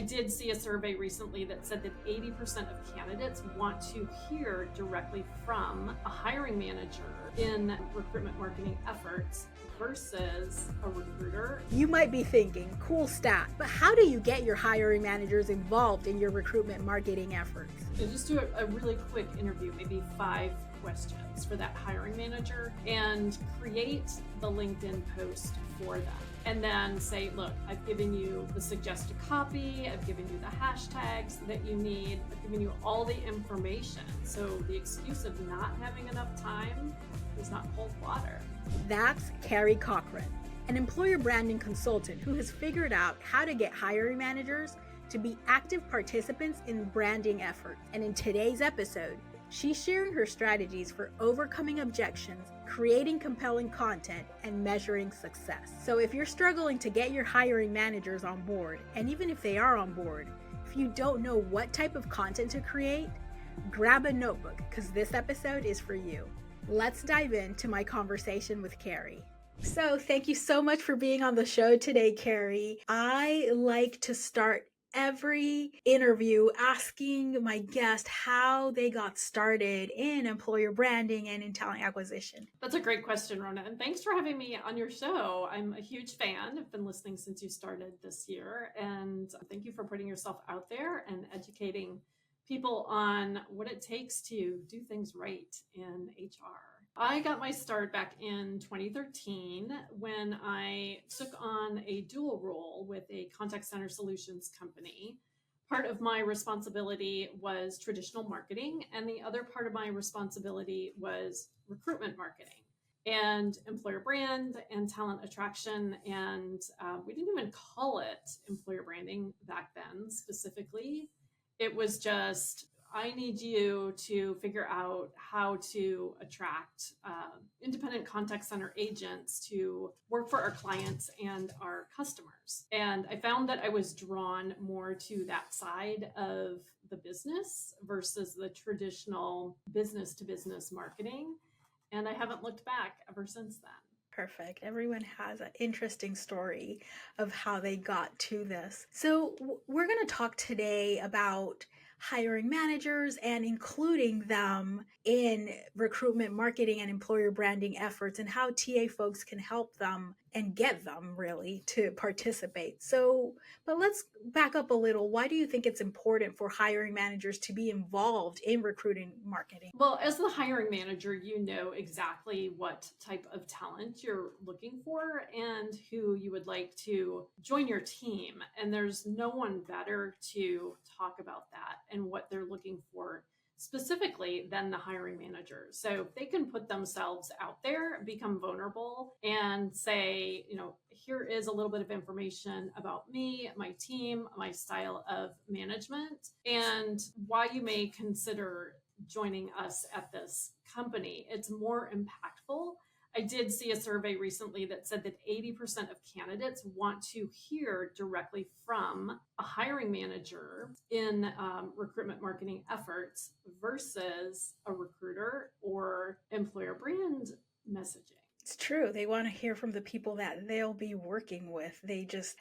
did see a survey recently that said that 80% of candidates want to hear directly from a hiring manager in recruitment marketing efforts versus a recruiter. You might be thinking, cool stat, but how do you get your hiring managers involved in your recruitment marketing efforts? So just do a really quick interview, maybe 5 questions for that hiring manager, and create the LinkedIn post for them. And then say, look, I've given you the suggested copy, I've given you the hashtags that you need, I've given you all the information. So the excuse of not having enough time is not cold water. That's Carrie Corcoran, an employer branding consultant who has figured out how to get hiring managers to be active participants in branding efforts. And in today's episode, she's sharing her strategies for overcoming objections, creating compelling content, and measuring success. So if you're struggling to get your hiring managers on board, and even if they are on board, if you don't know what type of content to create, grab a notebook because this episode is for you. Let's dive into my conversation with Carrie. So thank you so much for being on the show today, Carrie. I like to start every interview asking my guest how they got started in employer branding and in talent acquisition. That's a great question, Rhona, and thanks for having me on your show. I'm a huge fan. I've been listening since you started this year, and thank you for putting yourself out there and educating people on what it takes to do things right in HR. I got my start back in 2013 when I took on a dual role with a contact center solutions company. Part of my responsibility was traditional marketing, and the other part of my responsibility was recruitment marketing and employer brand and talent attraction. And we didn't even call it employer branding back then specifically. It was just, I need you to figure out how to attract independent contact center agents to work for our clients and our customers. And I found that I was drawn more to that side of the business versus the traditional business to business marketing. And I haven't looked back ever since then. Perfect. Everyone has an interesting story of how they got to this. So we're going to talk today about hiring managers and including them in recruitment marketing and employer branding efforts and how TA folks can help them and get them really to participate. But let's back up a little. Why do you think it's important for hiring managers to be involved in recruiting marketing? Well, as the hiring manager, you know exactly what type of talent you're looking for and who you would like to join your team. And there's no one better to talk about that and what they're looking for specifically than the hiring manager. So they can put themselves out there, become vulnerable, and say, here is a little bit of information about me, my team, my style of management, and why you may consider joining us at this company. It's more impactful. I did see a survey recently that said that 80% of candidates want to hear directly from a hiring manager in recruitment marketing efforts versus a recruiter or employer brand messaging. It's true. They want to hear from the people that they'll be working with.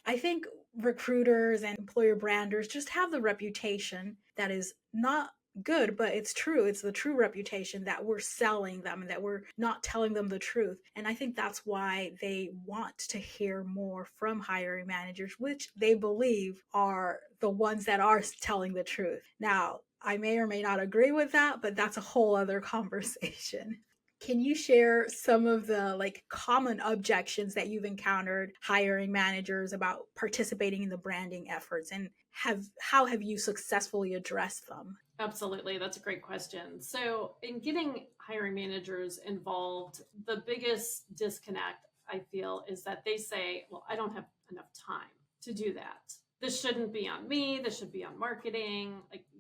I think recruiters and employer branders just have the reputation that is not good, but it's true. It's the true reputation that we're selling them and that we're not telling them the truth. And I think that's why they want to hear more from hiring managers, which they believe are the ones that are telling the truth. Now, I may or may not agree with that, but that's a whole other conversation. Can you share some of the common objections that you've encountered hiring managers about participating in the branding efforts, and how have you successfully addressed them? Absolutely. That's a great question. So in getting hiring managers involved, the biggest disconnect I feel is that they say, well, I don't have enough time to do that. This shouldn't be on me. This should be on marketing.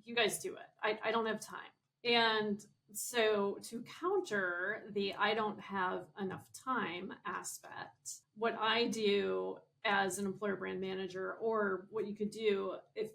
You guys do it. I don't have time. And so to counter the I don't have enough time aspect, what I do as an employer brand manager, or what you could do if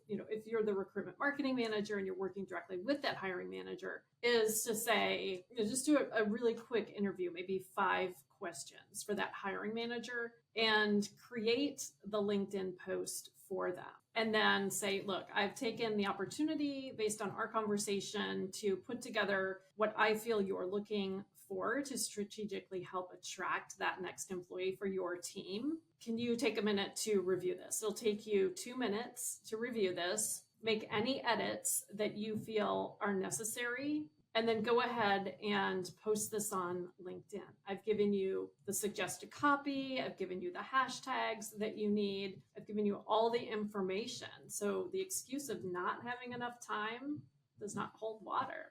you're the recruitment marketing manager and you're working directly with that hiring manager, is to say, just do a really quick interview, maybe 5 questions for that hiring manager, and create the LinkedIn post for them. and then say, look, I've taken the opportunity based on our conversation to put together what I feel you're looking for to strategically help attract that next employee for your team. Can you take a minute to review this? It'll take you 2 minutes to review this, make any edits that you feel are necessary, and then go ahead and post this on LinkedIn. I've given you the suggested copy. I've given you the hashtags that you need. I've given you all the information. So the excuse of not having enough time does not hold water.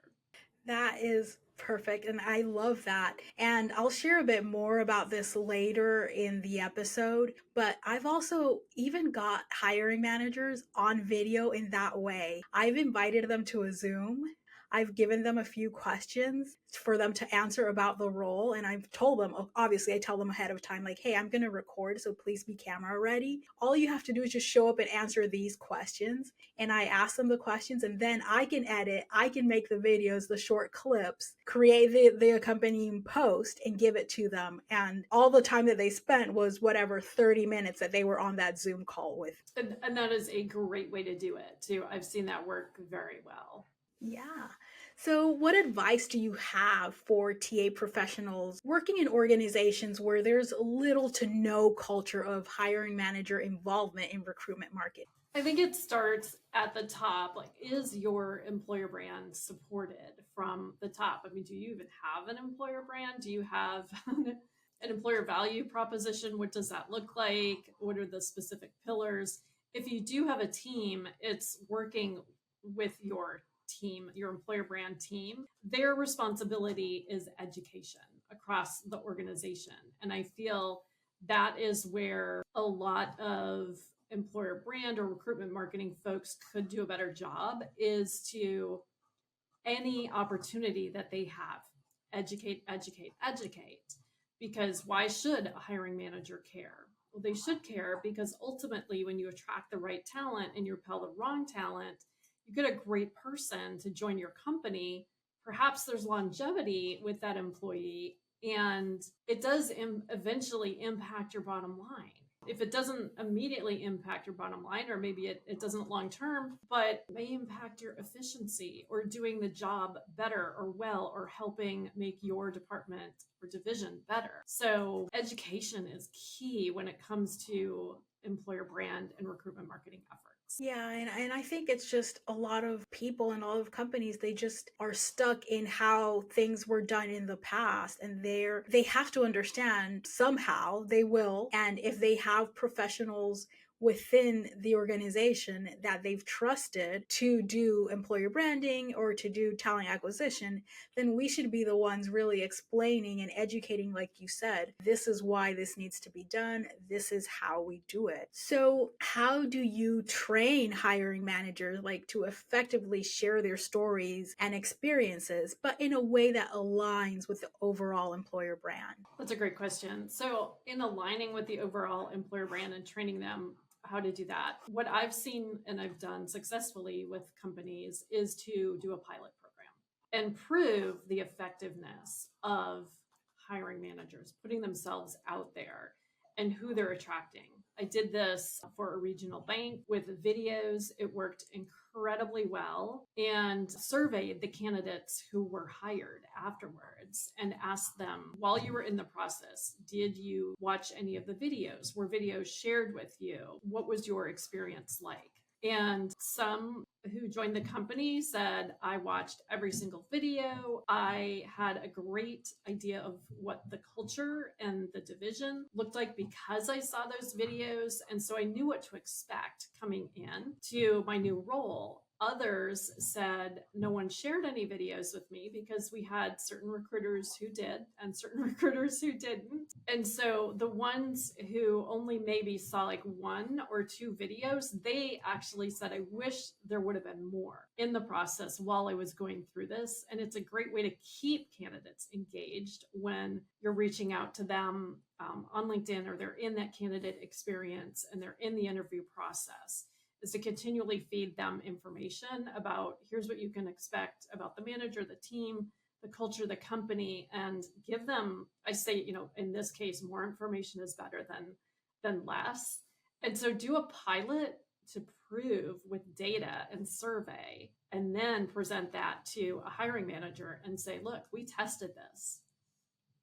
That is perfect. And I love that. And I'll share a bit more about this later in the episode. But I've also even got hiring managers on video in that way. I've invited them to a Zoom. I've given them a few questions for them to answer about the role. And I've told them, obviously, I tell them ahead of time, like, hey, I'm going to record, so please be camera ready. All you have to do is just show up and answer these questions. And I ask them the questions, and then I can edit, I can make the videos, the short clips, create the accompanying post, and give it to them. And all the time that they spent was whatever 30 minutes that they were on that Zoom call with. And that is a great way to do it, too. I've seen that work very well. Yeah. So what advice do you have for TA professionals working in organizations where there's little to no culture of hiring manager involvement in recruitment market? I think it starts at the top. Like, is your employer brand supported from the top? I mean, do you even have an employer brand? Do you have an employer value proposition? What does that look like? What are the specific pillars? If you do have a team, it's working with your team, your employer brand team. Their responsibility is education across the organization. And I feel that is where a lot of employer brand or recruitment marketing folks could do a better job, is to any opportunity that they have, educate. Because why should a hiring manager care? Well, they should care because ultimately when you attract the right talent and you repel the wrong talent, you get a great person to join your company. Perhaps there's longevity with that employee, and it does eventually impact your bottom line. If it doesn't immediately impact your bottom line, or maybe it doesn't long term, but may impact your efficiency or doing the job better or well, or helping make your department or division better. So education is key when it comes to employer brand and recruitment marketing efforts. Yeah, and I think it's just a lot of people and a lot of companies, they just are stuck in how things were done in the past, and they have to understand somehow they will. And if they have professionals within the organization that they've trusted to do employer branding or to do talent acquisition, then we should be the ones really explaining and educating, like you said, this is why this needs to be done. This is how we do it. So how do you train hiring managers to effectively share their stories and experiences, but in a way that aligns with the overall employer brand? That's a great question. So in aligning with the overall employer brand and training them how to do that, what I've seen and I've done successfully with companies is to do a pilot program and prove the effectiveness of hiring managers, putting themselves out there and who they're attracting. I did this for a regional bank with videos. It worked incredibly well, and surveyed the candidates who were hired afterwards and asked them, while you were in the process, did you watch any of the videos? Were videos shared with you? What was your experience like? And some who joined the company said, I watched every single video. I had a great idea of what the culture and the division looked like because I saw those videos. And so I knew what to expect coming in to my new role. Others said no one shared any videos with me because we had certain recruiters who did and certain recruiters who didn't. And so the ones who only maybe saw like 1 or 2 videos, they actually said, I wish there would have been more in the process while I was going through this. And it's a great way to keep candidates engaged when you're reaching out to them on LinkedIn, or they're in that candidate experience and they're in the interview process, is to continually feed them information about here's what you can expect about the manager, the team, the culture, the company, and give them, I say, in this case, more information is better than less. And so do a pilot to prove with data and survey, and then present that to a hiring manager and say, look, we tested this.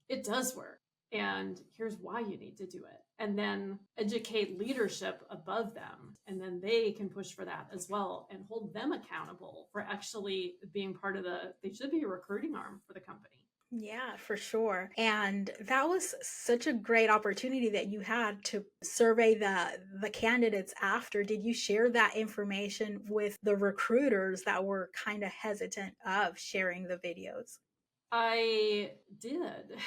It does work. And here's why you need to do it. And then educate leadership above them. And then they can push for that as well and hold them accountable for actually being part of they should be a recruiting arm for the company. Yeah, for sure. And that was such a great opportunity that you had to survey the candidates after. Did you share that information with the recruiters that were kind of hesitant of sharing the videos? I did.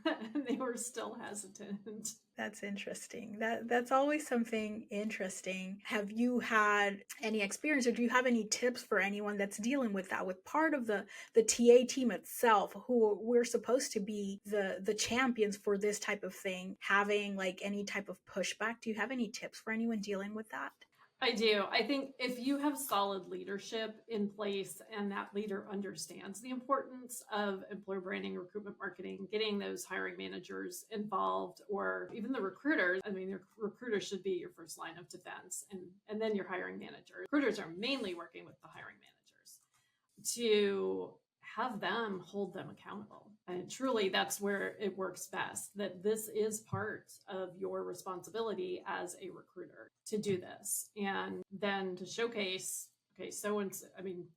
And they were still hesitant. That's interesting. That's always something interesting. Have you had any experience, or do you have any tips for anyone that's dealing with that, with part of the TA team itself, who we're supposed to be the champions for this type of thing, having like any type of pushback? Do you have any tips for anyone dealing with that? I do. I think if you have solid leadership in place and that leader understands the importance of employer branding, recruitment marketing, getting those hiring managers involved, or even the recruiters. I mean, your recruiter should be your first line of defense, and then your hiring manager. Recruiters are mainly working with the hiring managers to have them hold them accountable. And truly, that's where it works best, that this is part of your responsibility as a recruiter to do this. And then to showcase, okay,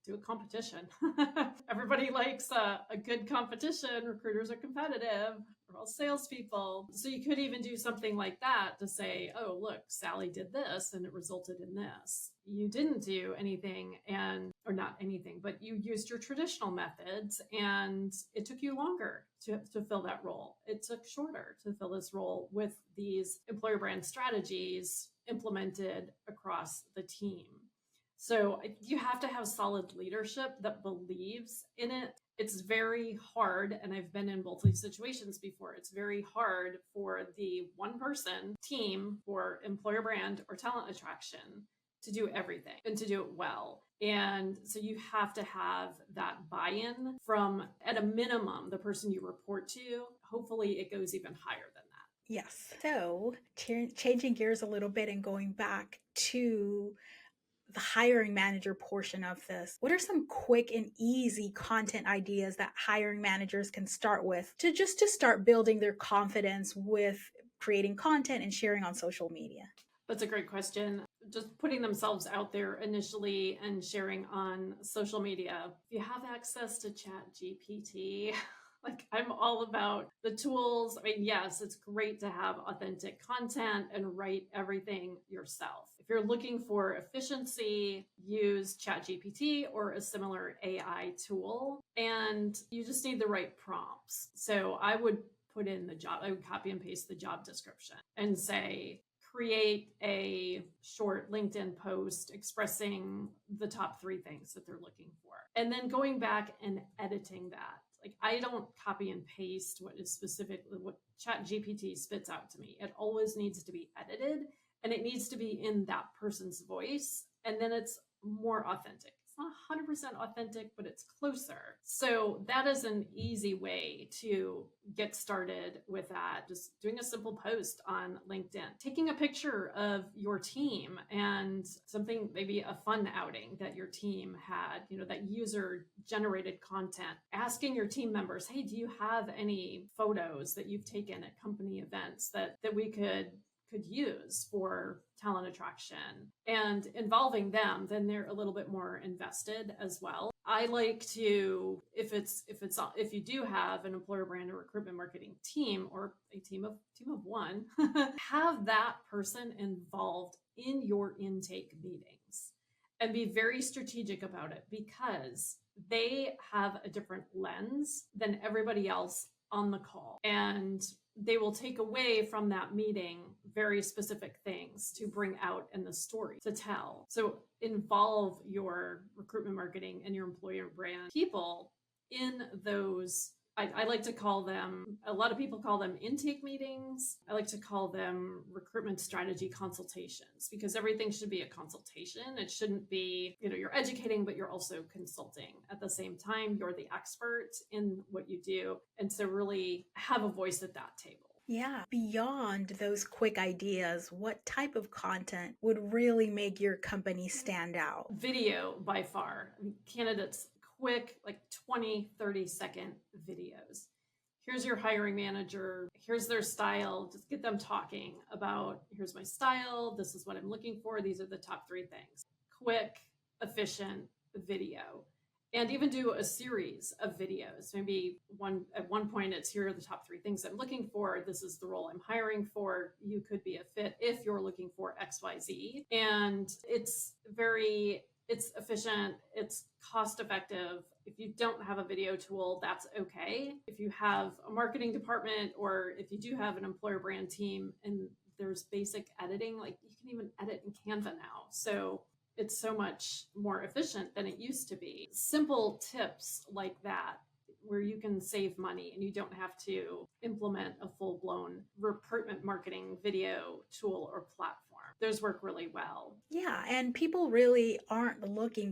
do a competition. Everybody likes a good competition. Recruiters are competitive. We're all salespeople. So you could even do something like that to say, oh, look, Sally did this and it resulted in this. You didn't do anything or not anything, but you used your traditional methods and it took you longer to fill that role. It took shorter to fill this role with these employer brand strategies implemented across the team. So you have to have solid leadership that believes in it. It's very hard, and I've been in both these situations before. It's very hard for the one person team for employer brand or talent attraction to do everything and to do it well. And so you have to have that buy-in from, at a minimum, the person you report to. Hopefully it goes even higher than that. Yes. So changing gears a little bit and going back to the hiring manager portion of this, what are some quick and easy content ideas that hiring managers can start with to start building their confidence with creating content and sharing on social media? That's a great question. Just putting themselves out there initially and sharing on social media. If you have access to ChatGPT, like, I'm all about the tools. I mean, yes, it's great to have authentic content and write everything yourself. If you're looking for efficiency, use ChatGPT or a similar AI tool, and you just need the right prompts. So I would I would copy and paste the job description and say, create a short LinkedIn post expressing the top 3 things that they're looking for. And then going back and editing that. Like, I don't copy and paste what ChatGPT spits out to me. It always needs to be edited, and it needs to be in that person's voice. And then it's more authentic. It's not 100% authentic, but it's closer. So that is an easy way to get started with that. Just doing a simple post on LinkedIn, taking a picture of your team and something, maybe a fun outing that your team had, that user generated content, asking your team members, hey, do you have any photos that you've taken at company events that we could use for talent attraction, and involving them, then they're a little bit more invested as well. I like to, if you do have an employer brand or recruitment marketing team, or a team of one, have that person involved in your intake meetings and be very strategic about it, because they have a different lens than everybody else on the call, and they will take away from that meeting very specific things to bring out in the story to tell. So involve your recruitment marketing and your employer brand people in those. I like to call them, a lot of people call them intake meetings. I like to call them recruitment strategy consultations, because everything should be a consultation. It shouldn't be, you're educating, but you're also consulting at the same time. You're the expert in what you do. And so really have a voice at that table. Yeah, beyond those quick ideas, what type of content would really make your company stand out? Video by far. I mean, candidates, quick, like 20, 30-second videos. Here's your hiring manager. Here's their style. Just get them talking about, here's my style. This is what I'm looking for. These are the top 3 things. Quick, efficient video. And even do a series of videos. Maybe at one point it's, here are the top 3 things I'm looking for. This is the role I'm hiring for. You could be a fit if you're looking for XYZ. And it's efficient, it's cost effective. If you don't have a video tool, that's okay. If you have a marketing department, or if you do have an employer brand team and there's basic editing, like you can even edit in Canva now. So it's so much more efficient than it used to be. Simple tips like that, where you can save money and you don't have to implement a full-blown recruitment marketing video tool or platform. Those work really well. Yeah, and people really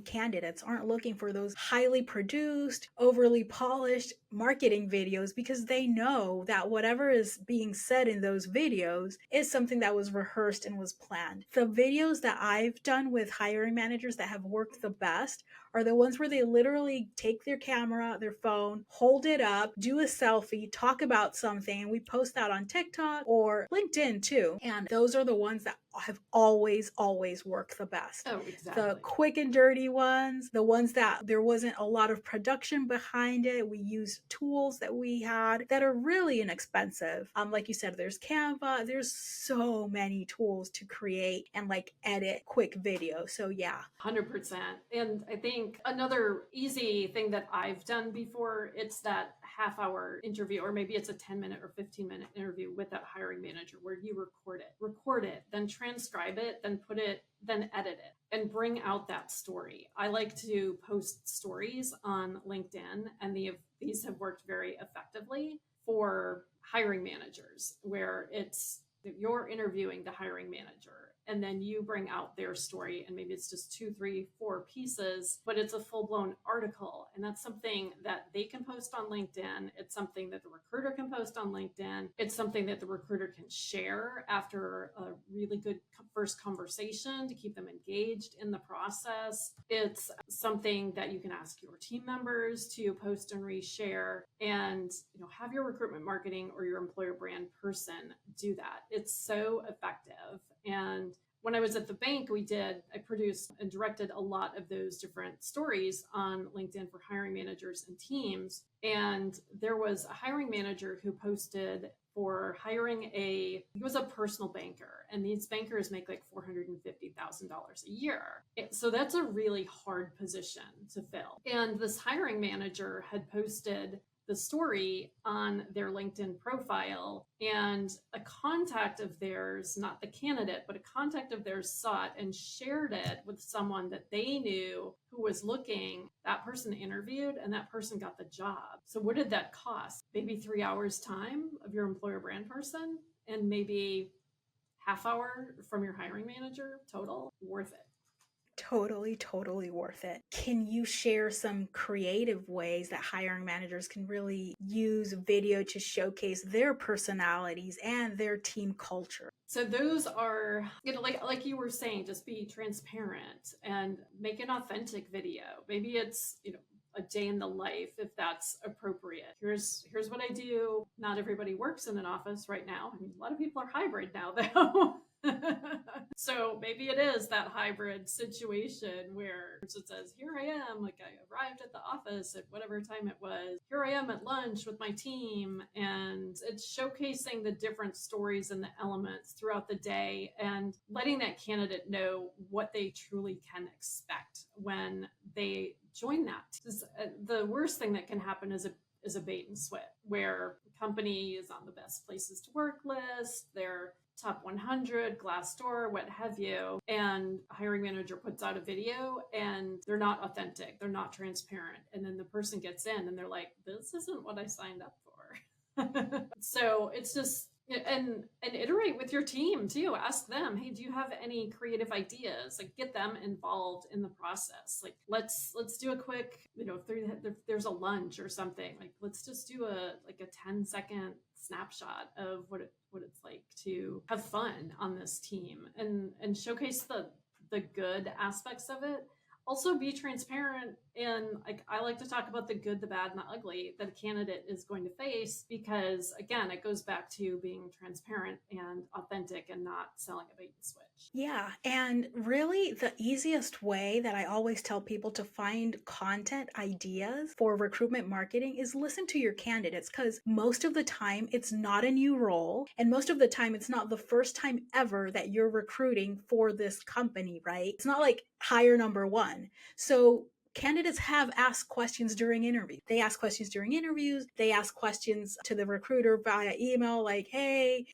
candidates aren't looking for those highly produced, overly polished marketing videos, because they know that whatever is being said in those videos is something that was rehearsed and was planned. The videos that I've done with hiring managers that have worked the best are the ones where they literally take their camera, their phone, hold it up, do a selfie, talk about something, and we post that on TikTok or LinkedIn too. And those are the ones that have always worked the best. Oh, exactly. The quick and dirty ones, the ones that there wasn't a lot of production behind it. We used tools that we had that are really inexpensive. Like you said, there's Canva. There's so many tools to create and like edit quick videos. So yeah. 100%. And I think another easy thing that I've done before, it's that half-hour interview, or maybe it's a 10-minute or 15-minute interview with that hiring manager where you record it, then transcribe it, then edit it, and bring out that story. I like to post stories on LinkedIn, and these have worked very effectively for hiring managers, where it's you're interviewing the hiring manager and then you bring out their story, and maybe it's just 2, 3, 4 pieces, but it's a full-blown article. And that's something that they can post on LinkedIn. It's something that the recruiter can post on LinkedIn. It's something that the recruiter can share after a really good first conversation to keep them engaged in the process. It's something that you can ask your team members to post and reshare, and have your recruitment marketing or your employer brand person do that. It's so effective. And when I was at the bank, I produced and directed a lot of those different stories on LinkedIn for hiring managers and teams. And there was a hiring manager who posted for hiring he was a personal banker, and these bankers make like $450,000 a year. So that's a really hard position to fill. And this hiring manager had posted the story on their LinkedIn profile, and a contact of theirs, not the candidate, but a contact of theirs saw it and shared it with someone that they knew who was looking. That person interviewed and that person got the job. So what did that cost? Maybe 3 hours time of your employer brand person, and maybe half hour from your hiring manager total. Worth it. Totally worth it. Can you share some creative ways that hiring managers can really use video to showcase their personalities and their team culture? So those are, like you were saying, just be transparent and make an authentic video. Maybe it's, a day in the life, if that's appropriate. Here's what I do. Not everybody works in an office right now. I mean, a lot of people are hybrid now, though. So maybe it is that hybrid situation where it says, here I am, like I arrived at the office at whatever time it was. Here I am at lunch with my team. And it's showcasing the different stories and the elements throughout the day, and letting that candidate know what they truly can expect when they join that. The worst thing that can happen is a bait and switch, where the company is on the best places to work list, they're top 100, Glassdoor, what have you, and a hiring manager puts out a video and they're not authentic, they're not transparent, and then the person gets in and they're like, this isn't what I signed up for. So it's just Yeah, and iterate with your team too. Ask them, hey, do you have any creative ideas? Like, get them involved in the process. Like, let's do a quick, if there's a lunch or something, like let's just do a 10-second snapshot of what it's like to have fun on this team, and showcase the good aspects of it. Also be transparent, and like I like to talk about the good, the bad, and the ugly that a candidate is going to face, because again, it goes back to being transparent and authentic and not selling a bait and switch. Yeah, and really the easiest way that I always tell people to find content ideas for recruitment marketing is listen to your candidates, because most of the time it's not a new role, and most of the time it's not the first time ever that you're recruiting for this company, right? It's not like hire number one. So candidates have asked questions during interviews. They ask questions during interviews. They ask questions to the recruiter via email, like, hey,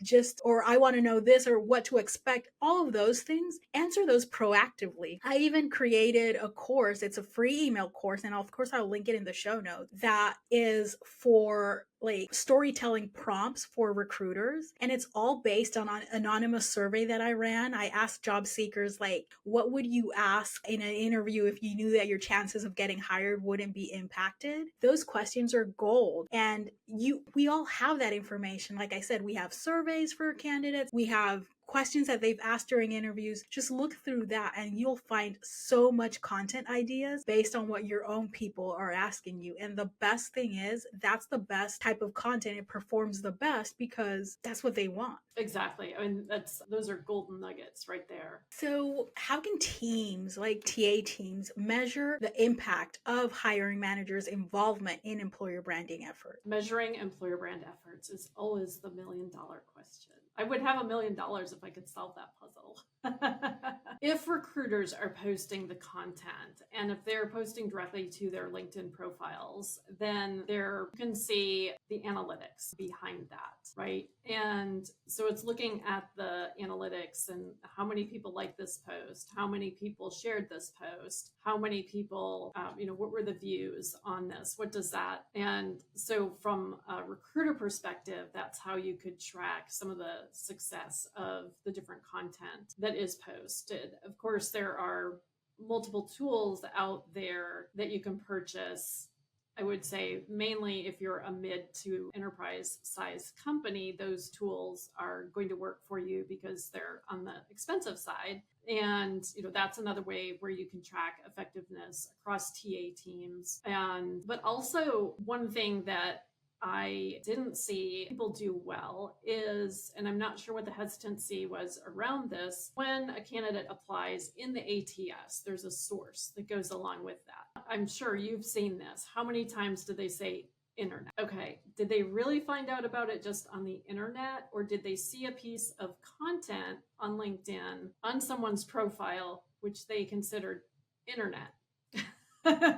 or I want to know this, or what to expect. All of those things, answer those proactively. I even created a course. It's a free email course, and of course I'll link it in the show notes, that is for like storytelling prompts for recruiters, and it's all based on an anonymous survey that I ran. I asked job seekers, like, what would you ask in an interview if you knew that your chances of getting hired wouldn't be impacted? Those questions are gold, and we all have that information. Like I said, we have surveys for candidates, we have questions that they've asked during interviews. Just look through that and you'll find so much content ideas based on what your own people are asking you. And the best thing is, that's the best type of content. It performs the best because that's what they want. Exactly. I mean, those are golden nuggets right there. So how can teams, like TA teams, measure the impact of hiring managers' involvement in employer branding efforts? Measuring employer brand efforts is always the $1 million question. I would have $1 million if I could solve that puzzle. If recruiters are posting the content, and if they're posting directly to their LinkedIn profiles, then you can see the analytics behind that, right? And so it's looking at the analytics and how many people liked this post, how many people shared this post, how many people, what were the views on this? What does that? And so from a recruiter perspective, that's how you could track some of the success of the different content that is posted. Of course, there are multiple tools out there that you can purchase. I would say mainly if you're a mid to enterprise size company, those tools are going to work for you because they're on the expensive side. And that's another way where you can track effectiveness across TA teams. But also one thing that I didn't see people do well is, and I'm not sure what the hesitancy was around this, when a candidate applies in the ATS, there's a source that goes along with that. I'm sure you've seen this. How many times do they say internet? Okay, did they really find out about it just on the internet, or did they see a piece of content on LinkedIn on someone's profile which they considered internet?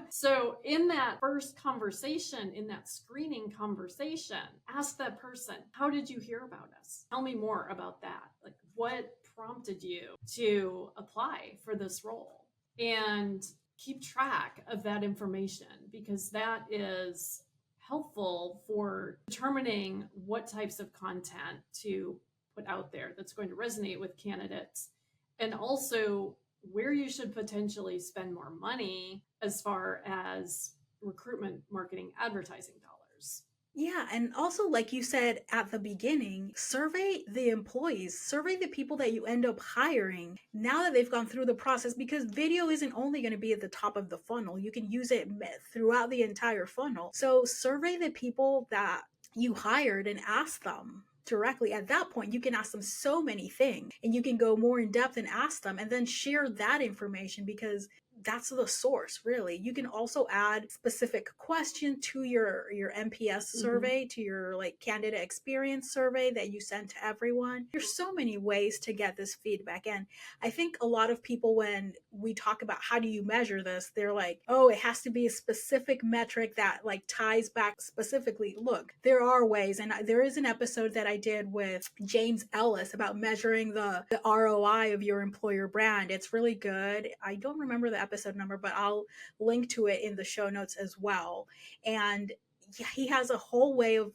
So in that first conversation, in that screening conversation, ask that person, how did you hear about us? Tell me more about that. Like, what prompted you to apply for this role? And keep track of that information, because that is helpful for determining what types of content to put out there that's going to resonate with candidates, and also where you should potentially spend more money as far as recruitment marketing advertising dollars. Yeah, and also, like you said at the beginning, survey the employees, survey the people that you end up hiring now that they've gone through the process, because video isn't only going to be at the top of the funnel. You can use it throughout the entire funnel. So survey the people that you hired and ask them directly. At that point, you can ask them so many things, and you can go more in depth and ask them, and then share that information, because that's the source, really. You can also add specific question to your MPS survey, to your like candidate experience survey that you send to everyone. There's so many ways to get this feedback. And I think a lot of people, when we talk about how do you measure this, they're like, oh, it has to be a specific metric that like ties back specifically. Look, there are ways. And there is an episode that I did with James Ellis about measuring the ROI of your employer brand. It's really good. I don't remember the episode number, but I'll link to it in the show notes as well. And he has a whole way of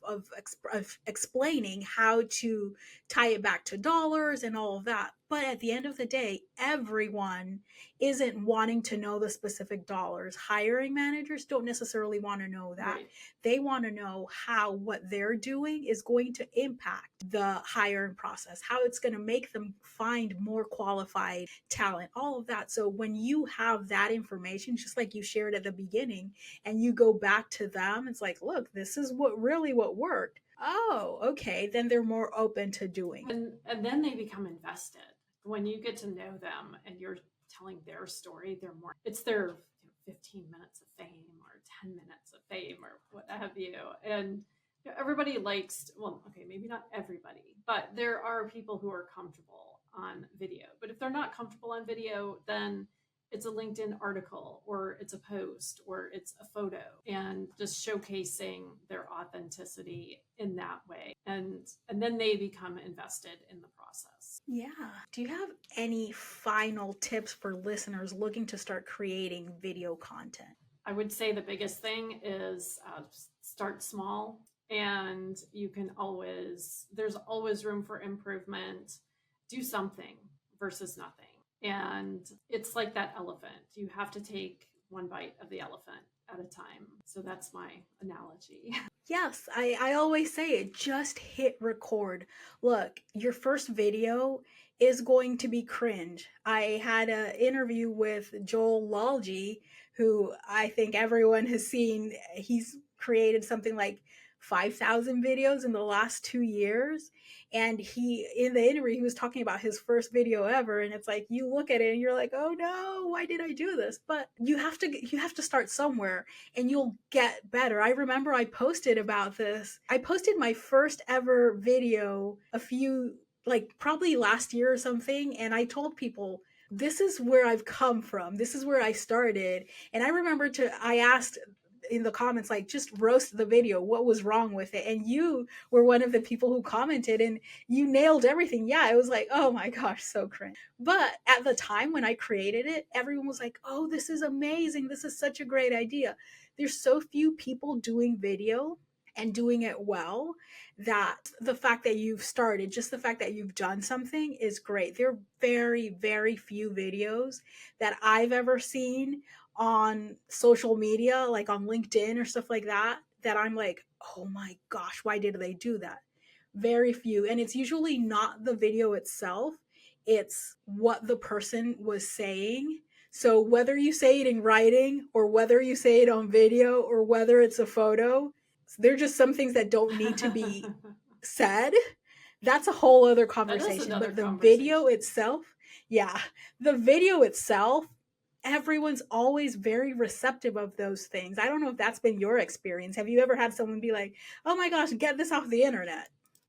explaining how to tie it back to dollars and all of that. But at the end of the day, everyone isn't wanting to know the specific dollars. Hiring managers don't necessarily want to know that. Right. They want to know how what they're doing is going to impact the hiring process, how it's going to make them find more qualified talent, all of that. So when you have that information, just like you shared at the beginning, and you go back to them, it's like, look, this is what worked. Oh, okay. Then they're more open to doing. And then they become invested. When you get to know them and you're telling their story, it's their 15 minutes of fame or 10 minutes of fame or what have you. And everybody likes, well, okay, maybe not everybody, but there are people who are comfortable on video. But if they're not comfortable on video, then it's a LinkedIn article or it's a post or it's a photo, and just showcasing their authenticity in that way. And then they become invested in the process. Yeah. Do you have any final tips for listeners looking to start creating video content? I would say the biggest thing is start small, and there's always room for improvement. Do something versus nothing. And it's like that elephant. You have to take one bite of the elephant at a time. So that's my analogy. Yes, I always say it. Just hit record. Look, your first video is going to be cringe. I had an interview with Joel Lalji, who I think everyone has seen. He's created something like 5,000 videos in the last 2 years. And in the interview, he was talking about his first video ever. And it's like, you look at it and you're like, oh no, why did I do this? But you have to start somewhere and you'll get better. I remember I posted about this. I posted my first ever video probably last year or something. And I told people, this is where I've come from. This is where I started. And I remember I asked in the comments, like, just roast the video, what was wrong with it? And you were one of the people who commented and you nailed everything. Yeah, it was like, oh my gosh, so cringe. But at the time when I created it, everyone was like, oh, this is amazing, this is such a great idea. There's so few people doing video and doing it well, that the fact that you've started, just the fact that you've done something is great. There are very, very few videos that I've ever seen on social media, like on LinkedIn or stuff like that, that I'm like, oh my gosh, why did they do that? Very few. And it's usually not the video itself, it's what the person was saying. So whether you say it in writing or whether you say it on video or whether it's a photo, there are just some things that don't need to be said. That's a whole other conversation. But the video itself, the video itself, everyone's always very receptive of those things. I don't know if that's been your experience. Have you ever had someone be like, oh my gosh, get this off the internet?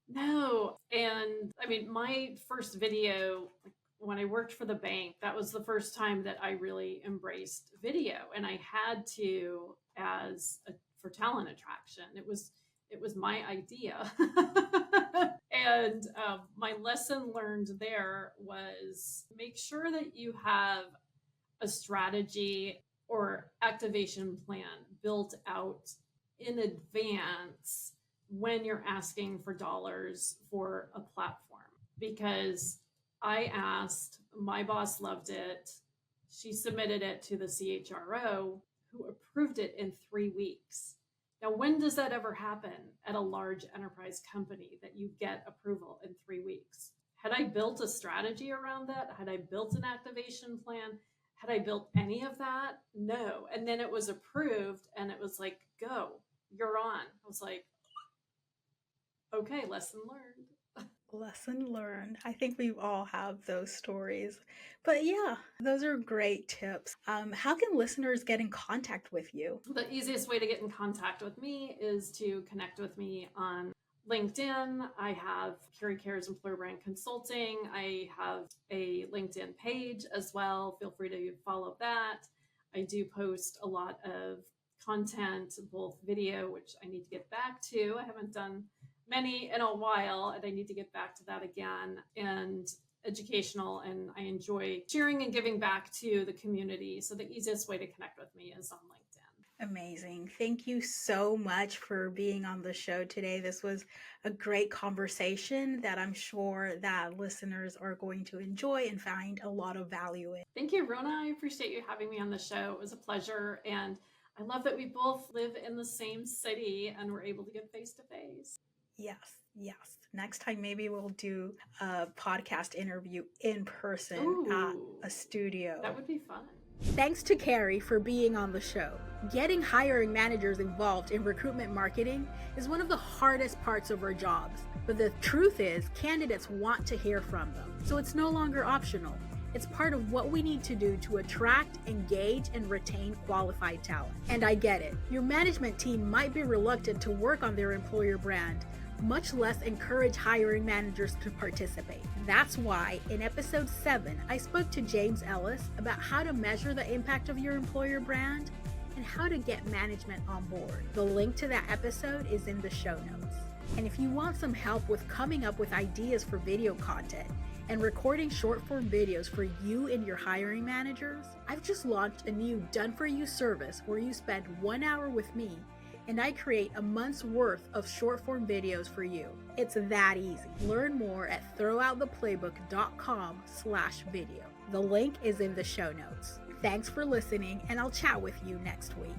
No. And I mean, my first video, when I worked for the bank, that was the first time that I really embraced video. And I had to, for talent attraction. It was my idea. And my lesson learned there was make sure that you have a strategy or activation plan built out in advance when you're asking for dollars for a platform. Because I asked, my boss loved it. She submitted it to the CHRO, who approved it in 3 weeks. Now, when does that ever happen at a large enterprise company that you get approval in 3 weeks? Had I built a strategy around that? Had I built an activation plan? Had I built any of that? No. And then it was approved and it was like, go, you're on. I was like, okay, lesson learned. Lesson learned. I think we all have those stories. But yeah, those are great tips. How can listeners get in contact with you? The easiest way to get in contact with me is to connect with me on LinkedIn. I have Carrie Cares Employer Brand Consulting. I have a LinkedIn page as well. Feel free to follow that. I do post a lot of content, both video, which I need to get back to. I haven't done many in a while, and I need to get back to that again, and educational. And I enjoy sharing and giving back to the community. So the easiest way to connect with me is on LinkedIn. Amazing. Thank you so much for being on the show today. This was a great conversation that I'm sure that listeners are going to enjoy and find a lot of value in. Thank you, Rhona. I appreciate you having me on the show. It was a pleasure. And I love that we both live in the same city and we're able to get face to face. Yes, yes. Next time, maybe we'll do a podcast interview in person at a studio. That would be fun. Thanks to Carrie for being on the show. Getting hiring managers involved in recruitment marketing is one of the hardest parts of our jobs. But the truth is, candidates want to hear from them. So it's no longer optional. It's part of what we need to do to attract, engage, and retain qualified talent. And I get it. Your management team might be reluctant to work on their employer brand, much less encourage hiring managers to participate. That's why in episode 7, I spoke to James Ellis about how to measure the impact of your employer brand and how to get management on board. The link to that episode is in the show notes. And if you want some help with coming up with ideas for video content and recording short-form videos for you and your hiring managers, I've just launched a new done-for-you service where you spend 1 hour with me and I create a month's worth of short-form videos for you. It's that easy. Learn more at throwouttheplaybook.com/video. The link is in the show notes. Thanks for listening, and I'll chat with you next week.